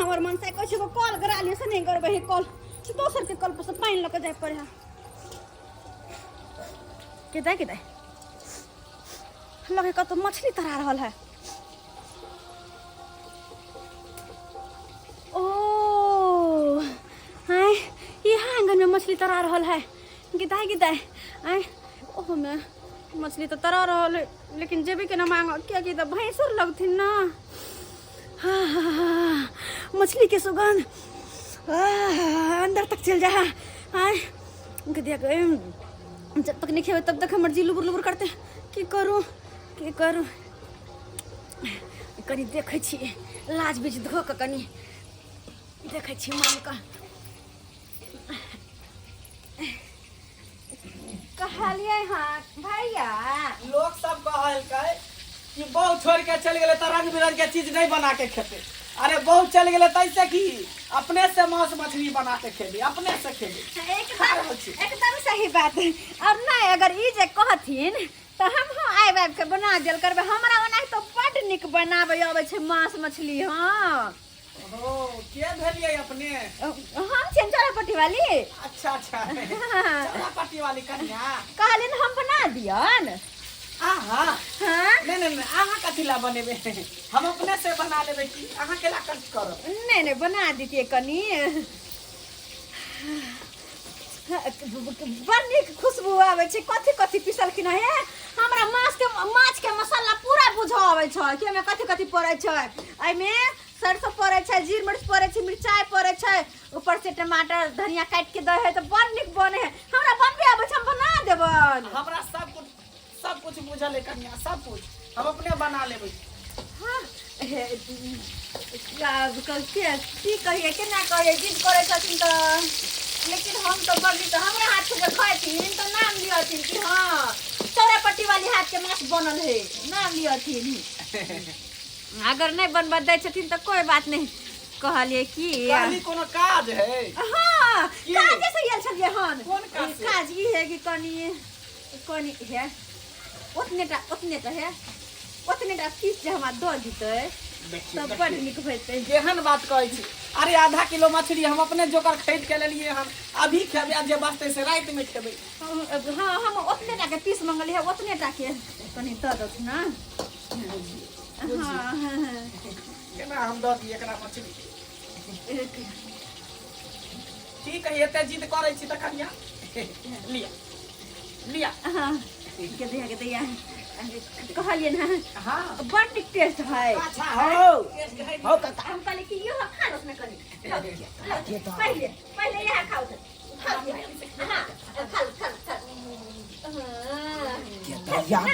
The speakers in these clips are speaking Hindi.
हमर मन से कहै छै कॉल करा लियो से नहीं करबै हे कॉल दोसर के कॉल पर से पानी लके जाय पड़े किदा लगे कतो मछली तरा रहल है ओ हाय यहाँ आंगन में मछली तरा रहल है गिदाई आय ओह में मछली तो तरा रहल है लेकिन जेबे के ना मांग क्या की भैंसुर लगथिन ना हाँ, मछली के सुगंध अंदर तक चल जा आय जब तक नहीं खेवे तब तक हमर जी लुबुर लुबुर करते की करूं कनी देखे छी लाज बीच धो के कनी देखे छी मां का कहलिए हाँ भैया लोग सब कहल कि बहुत छोड़ के चल गए तो रंग बिरंग के चीज नहीं बना के खेते अरे बहुत चल गए तैसे की अपने से मांस मछली बना के खेबी अपने से खेबी एकदम सही बात है और नहीं अगर ई जे कहथिन तो हम आब के बना देल करबे हमरा ओना तो बड निक बनाबे आबै छै मांस मछली हां ओ के भेलिए अपने हम चंचलापट्टी वाली अच्छा चंचलापट्टी वाली कन्या कहलिन हम बना दियन आहा हां नहीं आहा कथिला बनेबे हम अपने से बना लेबे की आहा केला कट करो नहीं बना दीजिए कनी बड़ नीक खुशबू आबै छै कथी पिसल कि नहीं हमरा माछ के मसाला पूरा बुझा आबै छै कि में कथी पड़ै छै एहि में सरसों पड़े छै जीर मिर्च पड़े छै मिर्चाई पड़े छै ऊपर से टमाटर धनिया काट के दे है तो बड़ नीक बने है हमरा बनबे आबै छै हम बना देबन हमरा सब कुछ बुझल है कन्या सब कुछ हम अपने बना लेबै हां की कहिए केना कहिए जिद करे छथिन तो लेकिन हम तो बड़ी तो हमरा हाथ से खाइथिन तो नाम लियथिन कि हां चौरापट्टी वाली हाथ के माछ बनल है नाम लियथिन अगर नहीं बनबा दै छथिन तो कोई बात नहीं कहलिए कि कहली कोनो काज है हां काज से आयल छलिए हन कोन काज ई है कि कनी है उतने टा पीस जे हमरा दऽ दितै तब बड़ नीक होइतै केहन बात कहै छी अरे आधा किलो मछली हम अपने जोकर खरीद के लेलिए हम अभी खेबे जे बचते से रात में खेबे हां हम उतने टा के पीस मंगलिए उतने टा के कनी दऽ दत ना हां केना हम दऽ दी एकरा मछली ठीक है एते जिद करै छी त कन्या लिया हां के दैया कहलिए ना हां बड़ नीक टेस्ट है अच्छा हो कता हम कहले कि यो खा रस में कनी पहले यह खाओ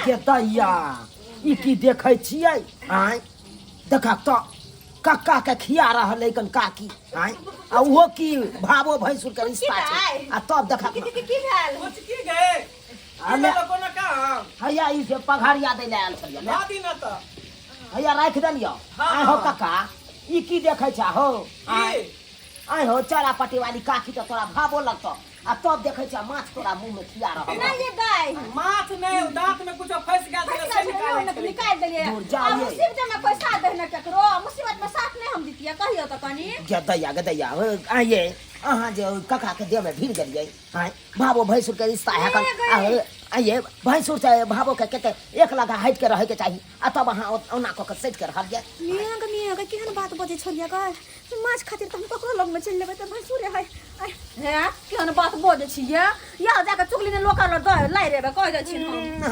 के दैया ई की देखै छियै आय देखा तो कक्का के खिया रहल कन काकी आय आ वो की भावो भैंसुर के रिश्ता छै आ तब देखा की भेल कुछ की गए आले कोनो काम हैया ई से पघारिया दै ले आयल छलिए ना दी ना त हैया राख देलियो आय हो कक्का ई की देखै छ हो आय हो चौरापट्टी वाली काकी तो तोरा भावो लगतो आ तब देखै छ माछ तोरा मुंह में खिया रहल ना ये गाय माछ नहीं दांत में कुछ फंस गया से निकाल देलिए अब मुसीबत में कोई साथ देना ककरो मुसीबत में साथ नहीं हम दितिया कहियो त कनी गदैया आइए अहाँ जे कक्का के देह में भीड़ गेलिए आय भावो भैंसुर के रिश्ता है आइए भैंसुर से भावो के कते एक लगा हट के रहे के चाहिए आ तब अहाँ ओना क के सट के रहल जे मियां के केहन बात बजे छलिया ग माछ खातिर त हम ककरो लग में चल लेबै त भैंसुरे है हे केहन बात बजे छियै या जाके चुगली ने लोका ल दे लाई रेबे कह दे छी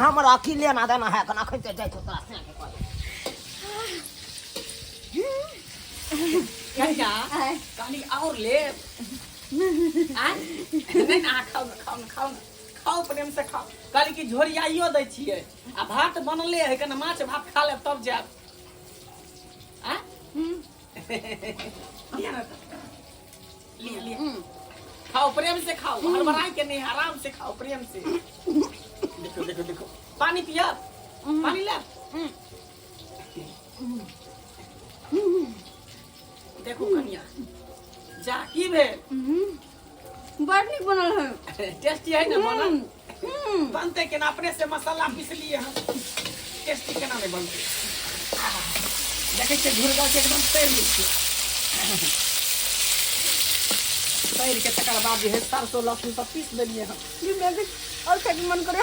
हमरा की लेना देना है कना खैते जाय तोरा से कन्या कहानी और ले नहीं ना खाओ प्रेम से खाओ कहली कि झोरियाइयो दै छियै आ भात बनले है कना माछ भात खा ले तब जाब आ लिया खाओ प्रेम से खाओ हड़बड़ाई के नहीं आराम से खाओ प्रेम से देखो पानी पिया पानी ले देखो कन्या जा की भेल बड़ नीक बनल है टेस्टी है ना बनल बनते केना अपने से मसाला पीस लिए हम टेस्टी केना नहीं बनते देखे छियै झुरगा के एकदम तेल दै छियै तैर के तकर बाद जे है सरसों लहसुन सब पीस देलिए हम। ये मैं भी और क्या मन करे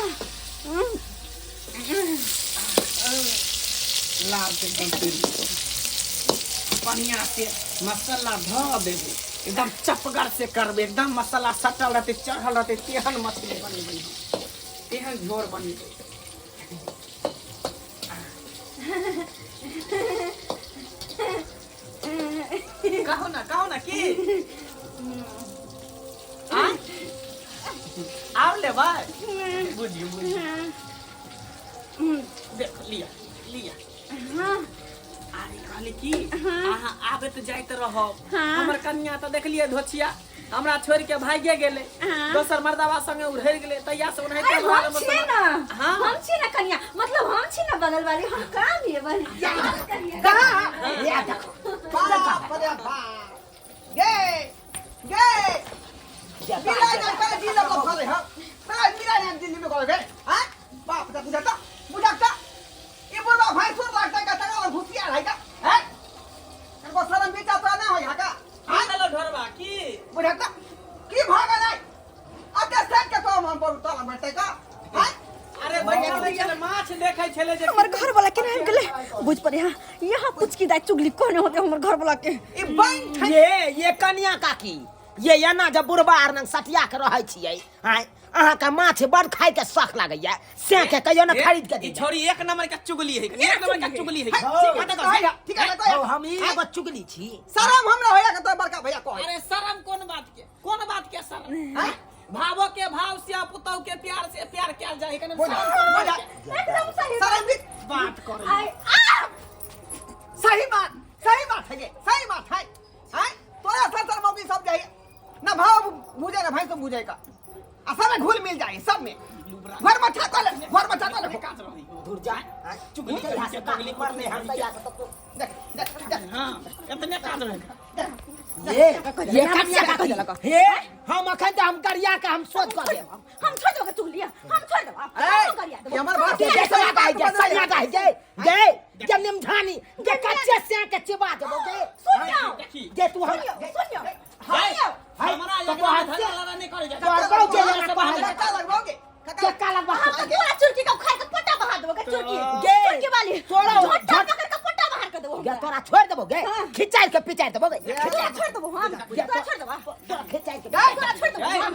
लाल से एकदम तेल बढ़िया से मसाला धो देबे, एकदम चपगर से करबे, एकदम मसाला सटल रहते चढ़ल रहते, तेहन मछली बनेबे, तेहन झोर बनेबे। कहो ना की आव ले भाई बुझी देख लिया अरे कहली की अहाँ आबे तो जाइत रहो, हमर कन्या तो देखलिए धोचिया हमरा छोड़ के भागे गेले, दोसर मर्दावा संगे उड़ेर गेले, तैया से उन्हें हम छी ना, हम छी ना कन्या, मतलब हम छी ना बगल वाली, हम काम ये वाली कहां ये देखो बाप रे बाप गे मिला ना कर दिल को फले ह मैं मिला ना दिल में को गए हां बाप दा बुझाता ये बोला भाई सुन लगता का तगा और भूतिया है का हैं को शरम बेटा तो ना होय का हां चलो ढोरबा की बुझाता की भागा नहीं अते सेट के तो हम पर तला बैठे का हैं अरे भैया के माछ देखे छले जे हमर घर वाला के नाम गेले बुझ पर यहाँ कुछ की दाई चुगली कोने होते हमर घर वाला के ई बन ये कन्या काकी ये एना जब बुढ़बा आर नंग सटिया के रहै छियै आय अहाँ का माछ बड़ खाय के शौक लागैया से के कहियो ना खरीद के ई छोरी एक नंबर के चुगली है, एक नंबर के चुगली है। ठीक है तो हम ई एगो चुगली छी शरम हमरा होया के तो बड़का भैया को अरे शर्म कोन बात के शर्म हैं? भावो के भाव से पुतौ के प्यार से प्यार किया जाए कने एकदम सही शरम की बात करे सही बात है ये सही बात है हैं तोरा सर मौकी सब जाए ना भाव बुझे ना भाई सब बुझे का आ सब में घुल मिल जाए सब में घर में छाता ले दूर जा चुगली के यहाँ से तगली कर ले हम तैयार तो देख हां इतने काज रहे ये कन्या का लगा हे हम अखन त हम करिया के हम सोच कर देब हम छोड़ दोगे चुगलिया हम छोड़ दो हम करिया ये हमार बात के जैसा का है सैया का है गे जन्म धानी के कच्चे से के चिबा देबो गे सुनियो जे तू हम सुनियो हमरा ये धला नहीं करे जा तो कहो के ना कहला का लगवाओगे के का लगवा हम तो पूरा चुरकी का खाए के पट्टा बहा दोगे चुरकी गे चुरकी वाली तोड़ा झोटा पकड़ के पट्टा बाहर कर दो गे तोरा छोड़ देबो गे खिचाई के पिचाई देबो गे तोरा छोड़ दो हम तोरा छोड़ दो तोरा खिचाई के तोरा छोड़ दो हम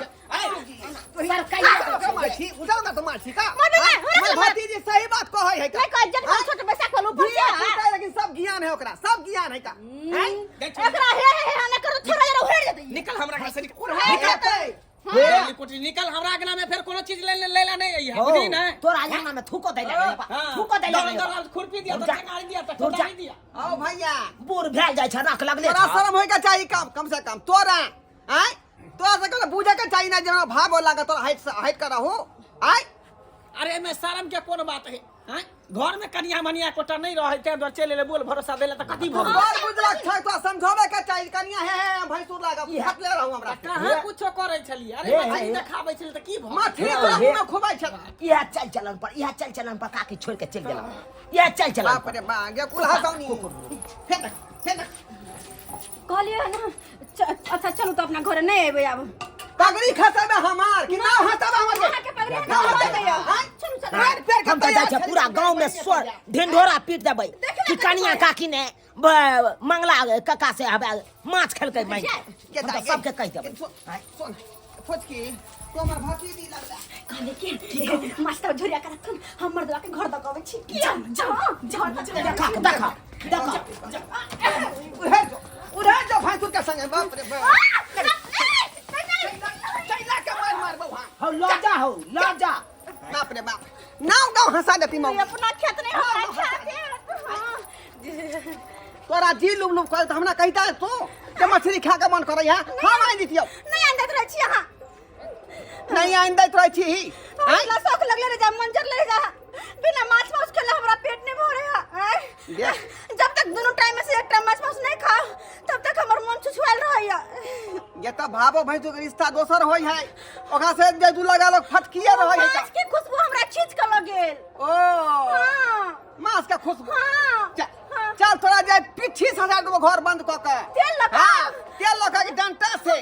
सर कहिया का माछी उधर ना तो माछी का मने मैं भतीजी सही बात कह है का मैं कह जन छोटे पैसा खोलो ऊपर से लेकिन सब ज्ञान है ओकरा सब ज्ञान है का हैं एकरा हे ना करो थोड़ा जरा उड़े दे निकल हमरा घर से निकल निकल हमरा अगना में फिर कोनो चीज लेला नहीं आई है बुझी ना तोरा जाना में थूको दे थूको दे खुरपी दिया तो गाड़ी दिया तो गाड़ी दिया आओ भैया बूढ़ भेल जाय छ रख लगले तोरा शर्म होय का चाहिए कम से कम तोरा हैं तोरा से कल बुझे के चाहिए ना जना भाव लागा तोरा हाइट कर रहो आय अरे में शर्म के कोन बात है हैं घर में कन्या मनिया कोटा नहीं रहे ते दर चले ले बोल भरोसा देले त कथि भग और बुझलक छै तो समझावे के चाहिए कनिया है भैंसुर लागा हाथ ले रहू हमरा कहां कुछो करे छली अरे मछली देखाबै छल त की भग माथी तो में खुबाई छ यह चल चलन पर काकी छोड़ के चल गेला यह चल चलन बाप रे बा गे कुल्हा सौनी फेंक कहलिए ना अच्छा चलो तो अपना घर नहीं आबे अब पगड़ी खसबे हमार कि ना हसबे हमर के पगड़ी का हो गया चलो चलो हम तो जाय छ पूरा गांव में स्वर ढिंढोरा पीट देबै कि कनिया काकी ने मंगला कका से हबे माछ खेलकै मैं सबके कह देबै सुन फुचकी तो हमर भतीजी लगला कहले के मास्टर झोरिया कर हमर दवा के घर दकबै छी किया देखा उधर जो भैंसुर के संगे बाप रे बाप चैला के मार बउहा हो लजा बाप रे बाप नाव हंसा देती मौ अपना खेत नहीं हो तोरा जी लुब कर त हमरा कहता तो के मछली खा के मन करे है हम आइ दितियो नहीं अंदर रह छी यहां नहीं आइंदा तो छी हमरा शौक लगले रे जा मंजर ले जा बिना माछ खेले हमरा पेट नहीं भरे है जब तक दोनों टाइम में से एक टाइम माछ नहीं खा तब तक हमर मन छुछुआल रहैया ये त भावो भैंसो के रिश्ता दोसर होय है ओकरा से जे दू लगा लोग फटकिए रहै है माछ के खुशबू हमरा खींच के लगेल ओ हां मांस का खुशबू हां जा चल थोड़ा जाए पीछे से हटा देबो घर बंद क के तेल लगा। हाँ, तेल लगा के डंटा से